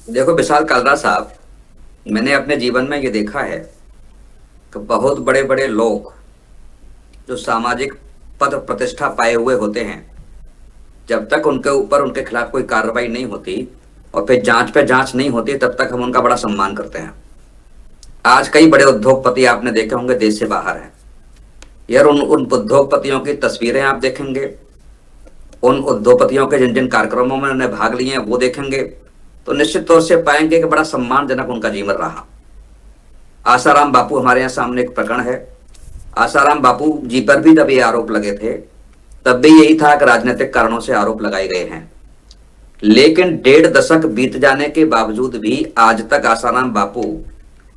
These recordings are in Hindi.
देखो विशाल कालरा साहब, मैंने अपने जीवन में ये देखा है कि बहुत बड़े बड़े लोग जो सामाजिक पद प्रतिष्ठा पाए हुए होते हैं, जब तक उनके ऊपर उनके खिलाफ कोई कार्रवाई नहीं होती और फिर जांच पे जांच नहीं होती, तब तक हम उनका बड़ा सम्मान करते हैं। आज कई बड़े उद्योगपति आपने देखे होंगे देश से बाहर हैं। यार उन उन उद्योगपतियों की तस्वीरें आप देखेंगे, उन उद्योगपतियों के जिन जिन कार्यक्रमों में उन्होंने भाग लिए हैं वो देखेंगे, तो निश्चित तौर से पाएंगे कि बड़ा सम्मानजनक उनका जीवन रहा। आसाराम बापू हमारे यहाँ सामने एक प्रकरण है। आसाराम बापू जी पर भी जब ये आरोप लगे थे, तब भी यही था कि राजनीतिक कारणों से आरोप लगाए गए हैं। लेकिन 1.5 दशक बीत जाने के बावजूद भी आज तक आसाराम बापू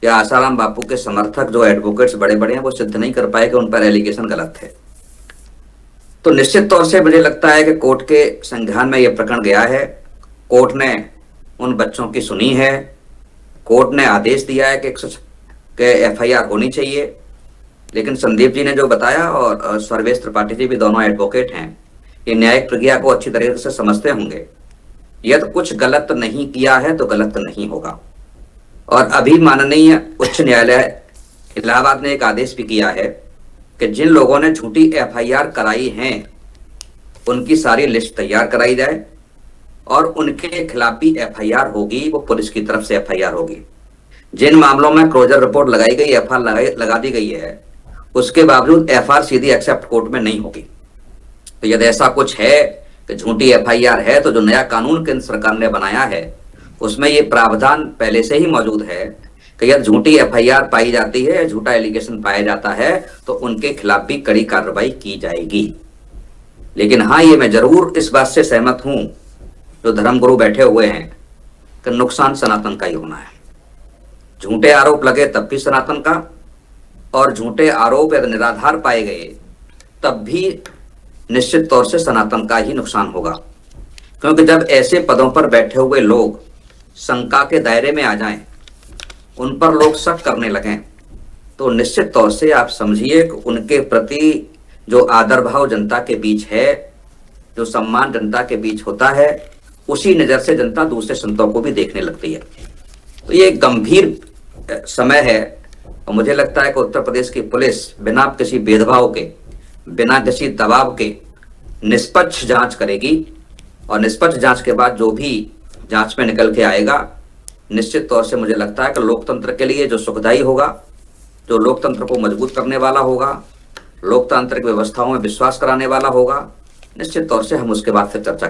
या आसाराम बापू के समर्थक जो एडवोकेट्स बड़े बड़े हैं, वो सिद्ध नहीं कर पाए कि उन पर एलिगेशन गलत थे। तो निश्चित तौर से मुझे लगता है कि कोर्ट के संज्ञान में यह प्रकरण गया है। कोर्ट ने उन बच्चों की सुनी है। कोर्ट ने आदेश दिया है कि एफआईआर होनी चाहिए। लेकिन संदीप जी ने जो बताया, और सर्वेश त्रिपाठी जी भी दोनों एडवोकेट हैं, ये न्यायिक प्रक्रिया को अच्छी तरीके से समझते होंगे। यह तो कुछ गलत नहीं किया है तो गलत नहीं होगा। और अभी माननीय उच्च न्यायालय इलाहाबाद ने एक आदेश भी किया है कि जिन लोगों ने झूठी एफआईआर कराई हैं, उनकी सारी लिस्ट तैयार कराई जाए और उनके खिलाफ भी एफआईआर होगी, वो पुलिस की तरफ से एफआईआर होगी। जिन मामलों में क्लोजर रिपोर्ट लगाई गई, एफआईआर लगा दी गई है, उसके बावजूद एफआईआर सीधी एक्सेप्ट कोर्ट में नहीं होगी। तो यदि ऐसा कुछ है कि झूठी एफआईआर है, तो जो नया कानून केंद्र सरकार ने बनाया है उसमें ये प्रावधान पहले से ही मौजूद है कि यदि झूठी एफआईआर पाई जाती है, झूठा एलिगेशन पाया जाता है, तो उनके खिलाफ भी कड़ी कार्रवाई की जाएगी। लेकिन हाँ, ये मैं जरूर इस बात से सहमत हूं जो धर्मगुरु बैठे हुए हैं कि नुकसान सनातन का ही होना है। झूठे आरोप लगे तब भी सनातन का, और झूठे आरोप यदि निराधार पाए गए तब भी निश्चित तौर से सनातन का ही नुकसान होगा। क्योंकि जब ऐसे पदों पर बैठे हुए लोग शंका के दायरे में आ जाएं, उन पर लोग शक करने लगें, तो निश्चित तौर से आप समझिए कि उनके प्रति जो आदर भाव जनता के बीच है, जो सम्मान जनता के बीच होता है, उसी नजर से जनता दूसरे संतों को भी देखने लगती है। तो ये एक गंभीर समय है और मुझे लगता है कि उत्तर प्रदेश की पुलिस बिना किसी भेदभाव के, बिना किसी दबाव के निष्पक्ष जांच करेगी, और निष्पक्ष जांच के बाद जो भी जांच में निकल के आएगा, निश्चित तौर से मुझे लगता है कि लोकतंत्र के लिए जो सुखदायी होगा, जो लोकतंत्र को मजबूत करने वाला होगा, लोकतांत्रिक व्यवस्थाओं में विश्वास कराने वाला होगा, निश्चित तौर से हम उसके बाद फिर चर्चा